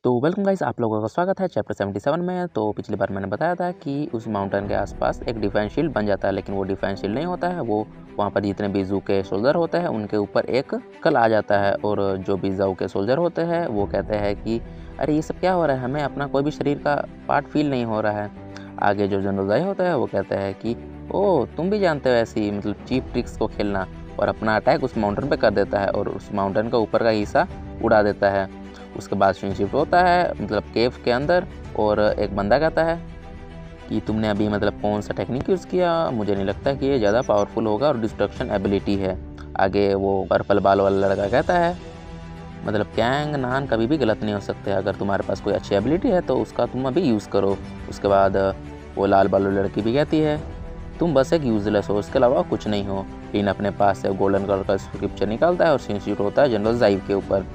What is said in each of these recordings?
तो welcome guys, आप लोगों का स्वागत है चैप्टर 77 में। तो पिछली बार मैंने बताया था कि उस माउंटेन के आसपास एक डिफेंस शील्ड बन जाता है, लेकिन वो डिफेंस शील्ड नहीं होता है। वो वहाँ पर जितने भी ज़ू के सोल्जर होते हैं उनके ऊपर एक कल आ जाता है, और जो भी ज़ू के सोल्जर होते हैं वो कहते हैं कि अरे ये सब क्या हो रहा है, हमें अपना कोई भी शरीर का पार्ट फील नहीं हो रहा है। आगे जो जनरल ज़ाई होता है वो कहते हैं कि ओ तुम भी जानते हो ऐसी चीप ट्रिक्स को खेलना, और अपना अटैक उस माउंटेन पर कर देता है और उस माउंटेन का ऊपर का हिस्सा उड़ा देता है। उसके बाद सीन शिफ्ट होता है केव के अंदर, और एक बंदा कहता है कि तुमने अभी कौन सा टेक्निक यूज़ किया, मुझे नहीं लगता कि ये ज़्यादा पावरफुल होगा और डिस्ट्रक्शन एबिलिटी है। आगे वो पर्पल बाल वाला लड़का कहता है कैंग नान कभी भी गलत नहीं हो सकते, अगर तुम्हारे पास कोई अच्छी एबिलिटी है तो उसका तुम अभी यूज़ करो। उसके बाद वो लाल बालू लड़की भी कहती है तुम बस एक यूजलेस हो, उसके अलावा कुछ नहीं हो। लीन अपने पास से गोल्डन कलर का स्क्रिप्चर निकालता है और सीन शूट होता है जनरल ज़ाई के ऊपर।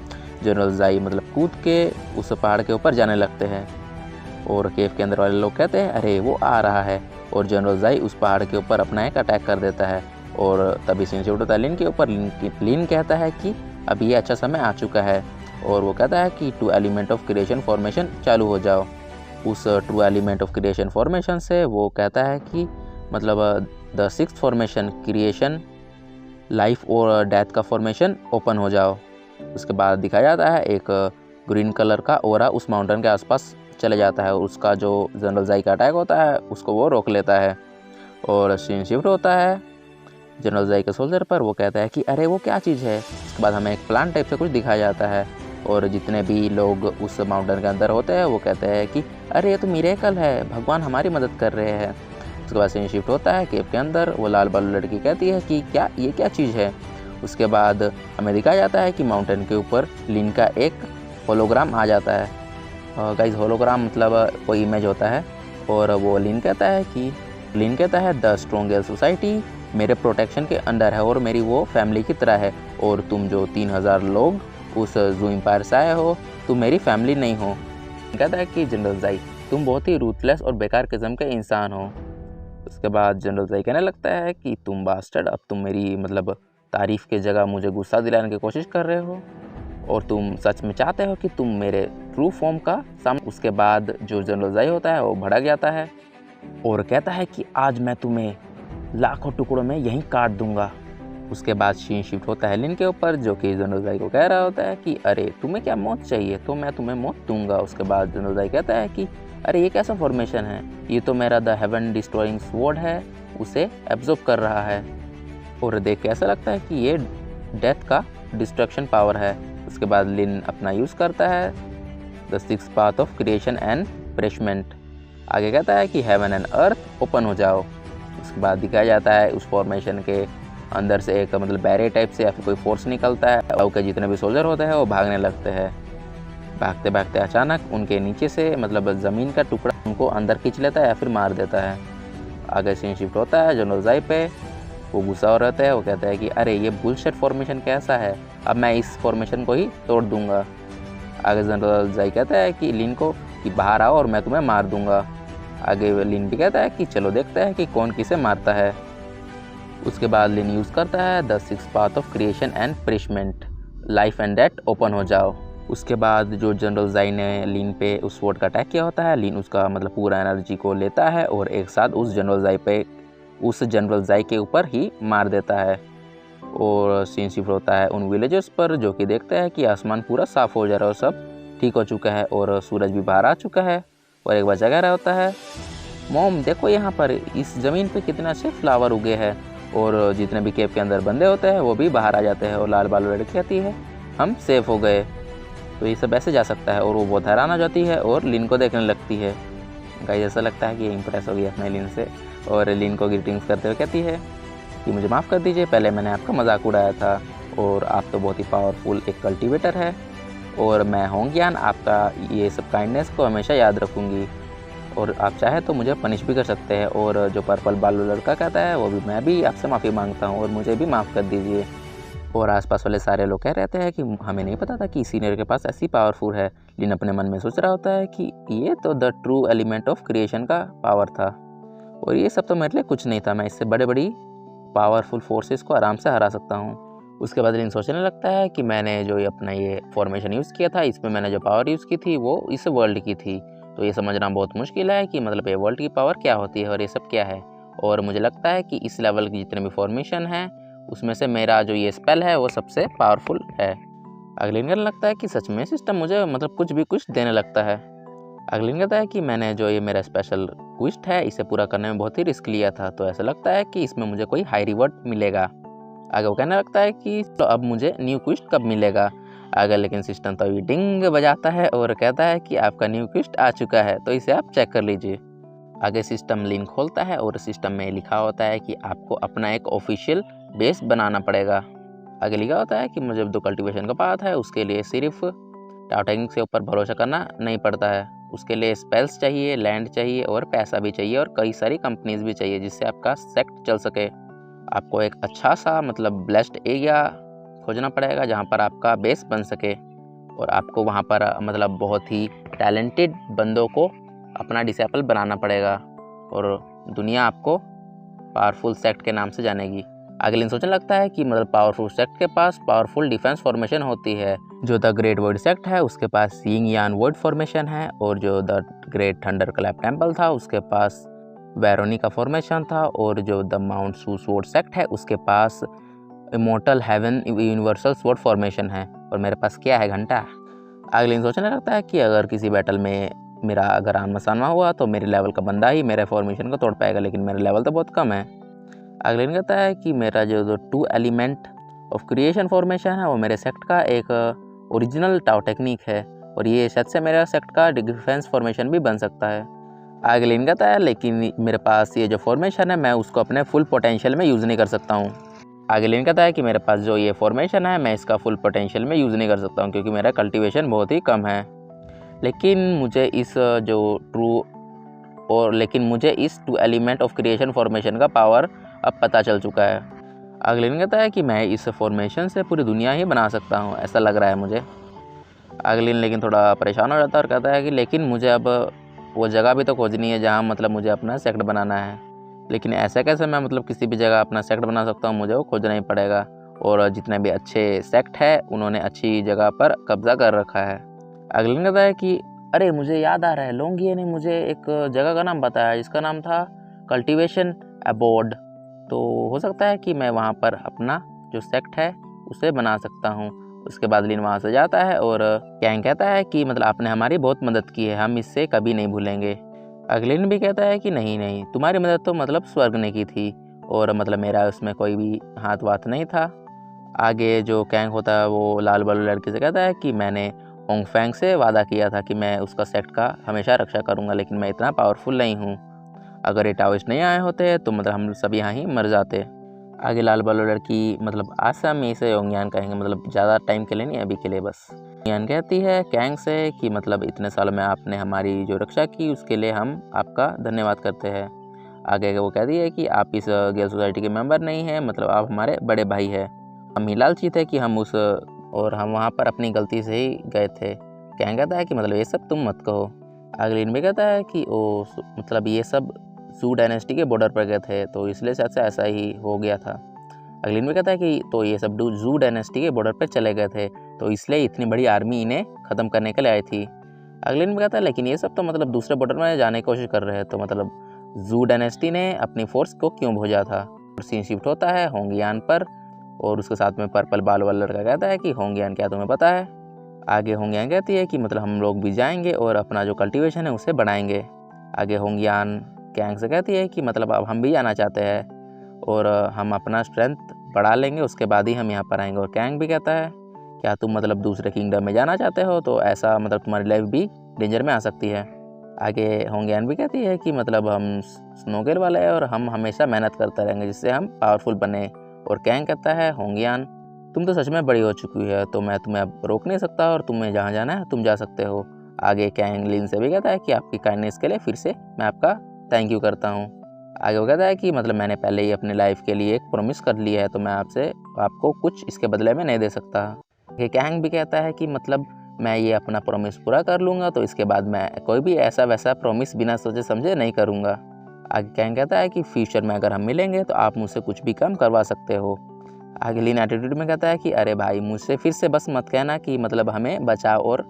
जनरल ज़ाई कूद के उस पहाड़ के ऊपर जाने लगते हैं, और केव के अंदर वाले लोग कहते हैं अरे वो आ रहा है, और जनरल ज़ाई उस पहाड़ के ऊपर अपना एक अटैक कर देता है। और तभी सीन शूट होता है लीन के ऊपर। लीन कहता है कि अब ये अच्छा समय आ चुका है, और वो कहता है कि two element of creation formation चालू हो जाओ। उस two element of creation formation से वो कहता है कि the sixth formation creation, life और डेथ का फॉर्मेशन ओपन हो जाओ। उसके बाद दिखाया जाता है एक ग्रीन कलर का ओरा उस माउंटेन के आसपास चले जाता है, और उसका जो जनरल ज़ाई का अटैक होता है उसको वो रोक लेता है। और सीन शिफ्ट होता है जनरल ज़ाई के सोल्जर पर। वो कहता है कि अरे वो क्या चीज़ है। उसके बाद हमें एक प्लान टाइप से कुछ दिखाया जाता है, और जितने भी लोग उस माउंटेन के अंदर होते हैं वो कहते हैं कि अरे ये तो मिरेकल है, भगवान हमारी मदद कर रहे हैं। उसके बाद सीन शिफ्ट होता है केव के अंदर। वो लाल बालू लड़की कहती है कि ये क्या चीज़ है। उसके बाद हमें दिखाया जाता है कि माउंटेन के ऊपर लीन का एक होलोग्राम आ जाता है। गाइस होलोग्राम कोई इमेज होता है, और वो लीन कहता है द स्ट्रॉन्गेस्ट सोसाइटी मेरे प्रोटेक्शन के अंडर है, और मेरी वो फैमिली की तरह है, और तुम जो 3000 लोग उस ज़ू एम्पायर से आए हो तुम मेरी फैमिली नहीं हो। कहता है कि जनरल ज़ाई तुम बहुत ही रूथलेस और बेकार किस्म के इंसान हो। उसके बाद जनरल ज़ाई कहने लगता है कि तुम बास्टर्ड, अब तुम मेरी तारीफ़ की जगह मुझे गुस्सा दिलाने की कोशिश कर रहे हो, और तुम सच में चाहते हो कि तुम मेरे ट्रू फॉर्म का सामना। उसके बाद जो जनरल ज़ाई होता है वो भड़क जाता है और कहता है कि आज मैं तुम्हें लाखों टुकड़ों में यहीं काट दूंगा। उसके बाद सीन शिफ्ट होता है लीन के ऊपर, जो कि जनरल ज़ाई को कह रहा होता है कि अरे तुम्हें क्या मौत चाहिए, तो मैं तुम्हें मौत दूंगा। उसके बाद जनरल ज़ाई कहता है कि अरे ये कैसा फॉर्मेशन है, ये तो मेरा द हेवन डिस्ट्रॉइंग स्वॉर्ड है, उसे एब्जॉर्ब कर रहा है, और देख के ऐसा लगता है कि ये डेथ का डिस्ट्रक्शन पावर है। उसके बाद लिन अपना यूज़ करता है the six path of creation and punishment. आगे कहता है कि हेवन एंड अर्थ ओपन हो जाओ। उसके बाद दिखाया जाता है उस फॉर्मेशन के अंदर से एक बैरियर टाइप से या फिर कोई फोर्स निकलता है, और के जितने भी सोल्जर होते हैं वो भागने लगते हैं। भागते भागते अचानक उनके नीचे से ज़मीन का टुकड़ा उनको अंदर खींच लेता है या फिर मार देता है। आगे सीन शिफ्ट होता है जनरल ज़ाई पे। वो गुस्सा हो रहता है, वो कहता है कि अरे ये बुलशिट फॉर्मेशन कैसा है, अब मैं इस फॉर्मेशन को ही तोड़ दूंगा। आगे जनरल ज़ाई कहता है कि लिन को कि बाहर आओ और मैं तुम्हें मार दूंगा। आगे लिन भी कहता है कि चलो देखते हैं कि कौन किसे मारता है। उसके बाद लिन यूज़ करता है the six path of creation and punishment, life and death open हो जाओ। उसके बाद जो जनरल ज़ाई ने लीन पे उस स्वॉर्ड का अटैक किया होता है, लीन उसका पूरा एनर्जी को लेता है और एक साथ उस जनरल ज़ाई के ऊपर ही मार देता है। और सीन शिफ्ट होता है उन विलेजर्स पर, जो कि देखते हैं कि आसमान पूरा साफ़ हो जा रहा है और सब ठीक हो चुका है, और सूरज भी बाहर आ चुका है। और एक बच्चा कह रहा होता है मॉम देखो यहाँ पर इस ज़मीन पे कितने अच्छे फ्लावर उगे हैं, और जितने भी केव के अंदर बंदे होते हैं वो भी बाहर आ जाते हैं, और लाल बालू लड़की कहती है हम सेफ हो गए, तो ये सब ऐसे जा सकता है। और वो बहुत हैरान हो जाती है और लिन को देखने लगती है। गाइस ऐसा लगता है कि ये इम्प्रेस हो गई अपने लिन से, और लिन को ग्रीटिंग्स करते हुए कहती है कि मुझे माफ़ कर दीजिए, पहले मैंने आपका मजाक उड़ाया था, और आप तो बहुत ही पावरफुल एक कल्टीवेटर है, और मैं होंगियान आपका ये सब काइंडनेस को हमेशा याद रखूँगी, और आप चाहे तो मुझे पनिश भी कर सकते हैं। और जो पर्पल बालू लड़का कहता है वो भी मैं भी आपसे माफ़ी मांगता हूँ, और मुझे भी माफ़ कर दीजिए। और आसपास वाले सारे लोग कह रहते हैं कि हमें नहीं पता था कि सीनियर के पास ऐसी पावरफुल है। लिन अपने मन में सोच रहा होता है कि ये तो the true element of creation का पावर था, और ये सब तो मेरे लिए कुछ नहीं था, मैं इससे बड़ी पावरफुल फोर्सेस को आराम से हरा सकता हूँ। उसके बाद लिन सोचने लगता है कि मैंने जो ये अपना ये फॉर्मेशन यूज़ किया था, इसमें मैंने जो पावर यूज़ की थी वो इस वर्ल्ड की थी। तो ये समझना बहुत मुश्किल है कि मतलब ये वर्ल्ड की पावर क्या होती है और ये सब क्या है। और मुझे लगता है कि इस लेवल की जितने भी फॉर्मेशन हैं उसमें से मेरा जो ये स्पेल है वो सबसे पावरफुल है। अगले दिन लगता है कि सच में सिस्टम मुझे मतलब कुछ देने लगता है। अगले दिन कहता है कि मैंने जो ये मेरा स्पेशल क्विस्ट है इसे पूरा करने में बहुत ही रिस्क लिया था, तो ऐसा लगता है कि इसमें मुझे कोई हाई रिवॉर्ड मिलेगा। आगे वो कहने लगता है कि तो अब मुझे न्यू क्विस्ट कब मिलेगा। आगे लेकिन सिस्टम तो अभी डिंग बजाता है और कहता है कि आपका न्यू क्विस्ट आ चुका है, तो इसे आप चेक कर लीजिए। आगे सिस्टम लिंक खोलता है और सिस्टम में लिखा होता है कि आपको अपना एक ऑफिशियल बेस बनाना पड़ेगा। आगे लिखा होता है कि मुझे जो कल्टीवेशन का पाथ है उसके लिए सिर्फ टाउटेक्निक के ऊपर भरोसा करना नहीं पड़ता है, उसके लिए स्पेल्स चाहिए, लैंड चाहिए और पैसा भी चाहिए और कई सारी कंपनीज भी चाहिए जिससे आपका सेक्ट चल सके। आपको एक अच्छा सा मतलब ब्लेस्ड एरिया खोजना पड़ेगा जहाँ पर आपका बेस बन सके और आपको वहाँ पर मतलब बहुत ही टैलेंटेड बंदों को अपना डिसेबल बनाना पड़ेगा और दुनिया आपको पावरफुल सेक्ट के नाम से जानेगी। अगले दिन सोचने लगता है कि मतलब पावरफुल सेक्ट के पास पावरफुल डिफेंस फॉर्मेशन होती है। जो द ग्रेट वॉइड सेक्ट है उसके पास यिंग यान वॉइड फॉर्मेशन है और जो the great thunder clap temple था उसके पास वेरोनिका फॉर्मेशन था और जो the mount Su sword sect है उसके पास immortal heaven universal sword formation है। और मेरे पास क्या है, घंटा। अगले दिन सोचने लगता है कि अगर किसी बैटल में मेरा अगर आमना सामना हुआ तो मेरे लेवल का बंदा ही मेरे फॉर्मेशन को तोड़ पाएगा, लेकिन मेरा लेवल तो बहुत कम है। अगले दिन कहता है कि मेरा जो 2 एलिमेंट ऑफ क्रिएशन फॉर्मेशन है वो मेरे सेक्ट का एक ओरिजिनल टाउ टेक्निक है और ये शायद से मेरा सेक्ट का डिफेंस फॉर्मेशन भी बन सकता है। अगले दिन कहता है लेकिन मेरे पास ये जो फॉर्मेशन है मैं उसको अपने फुल पोटेंशियल में यूज़ नहीं कर सकता हूँ। अगले दिन कहता है कि मेरे पास जो ये फॉर्मेशन है मैं इसका फुल पोटेंशियल में यूज़ नहीं कर सकता हूँ क्योंकि मेरा कल्टीवेशन बहुत ही कम है। लेकिन मुझे इस 2 एलिमेंट ऑफ क्रिएशन फॉर्मेशन का पावर अब पता चल चुका है। अगले दिन कहता है कि मैं इस फॉर्मेशन से पूरी दुनिया ही बना सकता हूँ, ऐसा लग रहा है मुझे। अगले दिन लेकिन थोड़ा परेशान हो जाता है और कहता है कि लेकिन मुझे अब वो जगह भी तो खोजनी है जहाँ मतलब मुझे अपना सेक्ट बनाना है। लेकिन ऐसा कैसे मैं मतलब किसी भी जगह अपना सेक्ट बना सकता हूँ, मुझे वो खोजना ही पड़ेगा। और जितने भी अच्छे सेक्ट है उन्होंने अच्छी जगह पर कब्जा कर रखा है। अगले दिन कहता है कि अरे मुझे याद आ रहा है, लोंगिया ने मुझे एक जगह का नाम बताया जिसका नाम था कल्टीवेशन अबोर्ड, तो हो सकता है कि मैं वहाँ पर अपना जो सेक्ट है उसे बना सकता हूँ। उसके बाद लिन वहाँ से जाता है और कैंग कहता है कि मतलब आपने हमारी बहुत मदद की है, हम इससे कभी नहीं भूलेंगे। अगले दिन भी कहता है कि नहीं तुम्हारी मदद तो मतलब स्वर्ग ने की थी और मतलब मेरा उसमें कोई भी हाथ वाथ नहीं था। आगे जो कैंग होता है वो लाल बालू लड़की से कहता है कि मैंने होंगफैंग से वादा किया था कि मैं उसका सेक्ट का हमेशा रक्षा करूंगा, लेकिन मैं इतना पावरफुल नहीं हूँ। अगर ये टाविस्ट नहीं आए होते तो मतलब हम सब यहाँ ही मर जाते। आगे लाल बालू लड़की मतलब आसाम में इसे योंगयान कहेंगे, मतलब ज़्यादा टाइम के लिए नहीं, अभी के लिए बस। योंगयान कहती है कैंग से कि मतलब इतने सालों में आपने हमारी जो रक्षा की उसके लिए हम आपका धन्यवाद करते हैं। आगे वो कहती है कि आप इस गेल सोसाइटी के मेंबर नहीं हैं, मतलब आप हमारे बड़े भाई हैं। हम ही लालची थे कि हम वहाँ पर अपनी गलती से ही गए थे। कैंग कहता है कि मतलब ये सब तुम मत कहो। अगले दिन भी कहता है कि ओ मतलब ये सब जू डायनेस्टी के बॉर्डर पर गए थे तो इसलिए शायद से ऐसा ही हो गया था। अगले दिन भी कहता है कि तो ये सब जू डायनेस्टी के बॉर्डर पर चले गए थे तो इसलिए इतनी बड़ी आर्मी इन्हें ख़त्म करने के लिए आई थी। अगले दिन भी कहता है लेकिन ये सब तो मतलब दूसरे बॉर्डर में जाने की कोशिश कर रहे हैं, तो मतलब जू डायनेस्टी ने अपनी फोर्स को क्यों भेजा था। सीन शिफ्ट होता है होंगयान पर और उसके साथ में पर्पल बाल वाला लड़का कहता है कि होंगयान क्या तुम्हें पता है। आगे होंगयान कहती है कि मतलब हम लोग भी जाएंगे और अपना जो कल्टीवेशन है उसे बढ़ाएंगे। आगे होंगयान कैंग से कहती है कि मतलब अब हम भी जाना चाहते हैं और हम अपना स्ट्रेंथ बढ़ा लेंगे, उसके बाद ही हम यहाँ पर आएंगे। और कैंग भी कहता है क्या तुम मतलब दूसरे किंगडम में जाना चाहते हो, तो ऐसा मतलब तुम्हारी लाइफ भी डेंजर में आ सकती है। आगे होंगयान भी कहती है कि मतलब हम स्नोगेल वाले हैं और हम हमेशा मेहनत करते रहेंगे जिससे हम पावरफुल बने। और कैंग कहता है होंगयान तुम तो सच में बड़ी हो चुकी है तो मैं तुम्हें अब रोक नहीं सकता और तुम्हें जहाँ जाना है तुम जा सकते हो। आगे कैंग लिन से भी कहता है कि आपकी काइंडनेस के लिए फिर से मैं आपका थैंक यू करता हूँ। आगे वो कहता है कि मतलब मैंने पहले ही अपनी लाइफ के लिए एक प्रॉमिस कर लिया है तो मैं आपको कुछ इसके बदले में नहीं दे सकता। आगे कैंग भी कहता है कि मतलब मैं ये अपना प्रॉमिस पूरा कर लूँगा तो इसके बाद मैं कोई भी ऐसा वैसा प्रॉमिस बिना सोचे समझे नहीं करूँगा। आगे कैंग कहता है कि फ्यूचर में अगर हम मिलेंगे तो आप मुझसे कुछ भी काम करवा सकते हो। आगे लीन एटीट्यूड में कहता है कि अरे भाई मुझसे फिर से बस मत कहना कि मतलब हमें बचाओ और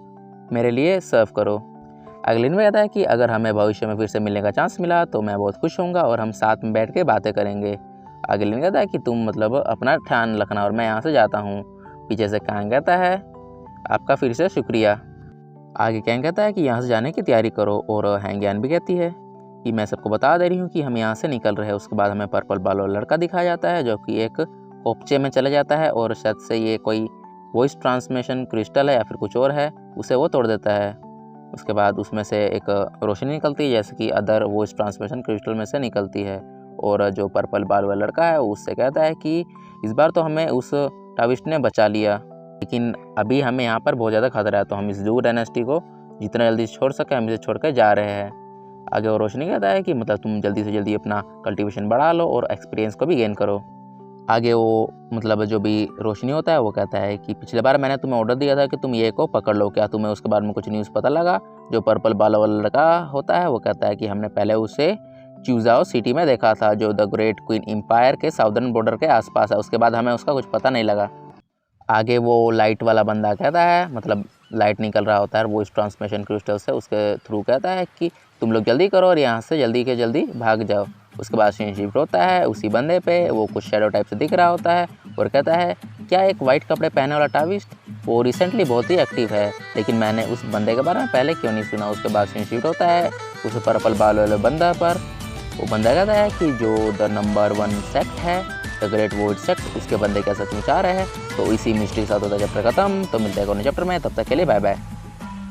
मेरे लिए सर्व करो। आगे लीन में कहता है कि अगर हमें भविष्य में फिर से मिलने का चांस मिला तो मैं बहुत खुश होऊंगा और हम साथ में बैठ के बातें करेंगे। आगे लीन कहता है कि तुम मतलब अपना ध्यान रखना और मैं यहाँ से जाता हूँ। पीछे से कांग कहता है आपका फिर से शुक्रिया। आगे कैंग कहता है कि यहाँ से जाने की तैयारी करो और हैंगयान भी कहती है कि मैं सबको बता दे रही हूँ कि हम यहाँ से निकल रहे हैं। उसके बाद हमें पर्पल बाल वाला लड़का दिखाया जाता है जो कि एक कोपचे में चला जाता है और शायद से ये कोई वॉइस ट्रांसमिशन क्रिस्टल है या फिर कुछ और है, उसे वो तोड़ देता है। उसके बाद उसमें से एक रोशनी निकलती है जैसे कि अदर वॉइस ट्रांसमिशन क्रिस्टल में से निकलती है और जो पर्पल बाल वाला लड़का है उससे कहता है कि इस बार तो हमें उस टाविस्ट ने बचा लिया, लेकिन अभी हमें यहाँ पर बहुत ज़्यादा खतरा है, तो हम इस जू डायनेस्टी को जितना जल्दी छोड़ सके हम इसे छोड़ कर जा रहे हैं। आगे वो रोशनी कहता है कि मतलब तुम जल्दी से जल्दी अपना कल्टीवेशन बढ़ा लो और एक्सपीरियंस को भी गेन करो। आगे वो मतलब जो भी रोशनी होता है वो कहता है कि पिछले बार मैंने तुम्हें ऑर्डर दिया था कि तुम ये को पकड़ लो, क्या तुम्हें उसके बारे में कुछ न्यूज़ पता लगा? जो पर्पल बाल वाला लड़का होता है वो कहता है कि हमने पहले उसे च्यूजाओ सिटी में देखा था जो द ग्रेट क्वीन एम्पायर के साउदर्न बॉर्डर के आसपास है, उसके बाद हमें उसका कुछ पता नहीं लगा। आगे वो लाइट वाला बंदा कहता है मतलब लाइट निकल रहा होता है वो इस ट्रांसमिशन क्रिस्टल से, उसके थ्रू कहता है कि तुम लोग जल्दी करो और यहाँ से जल्दी के जल्दी भाग जाओ। उसके बाद सीन शिफ्ट होता है उसी बंदे पे, वो कुछ शैडो टाइप से दिख रहा होता है और कहता है क्या एक वाइट कपड़े पहने वाला टाविस्ट, वो रिसेंटली बहुत ही एक्टिव है, लेकिन मैंने उस बंदे के बारे में पहले क्यों नहीं सुना। उसके बाद सीन शिफ्ट होता है उस पर्पल बाल वाले बंदा पर, वो बंदा कहता है कि जो द नंबर 1 सेक्ट है द ग्रेट वॉइड सेक्ट, उसके बंदे क्या सच में चाह रहे हैं। तो इसी मिस्ट्री के साथ होता है चैप्टर खत्म। तो मिलते हैं अगले चैप्टर में, तब तक के लिए बाय बाय।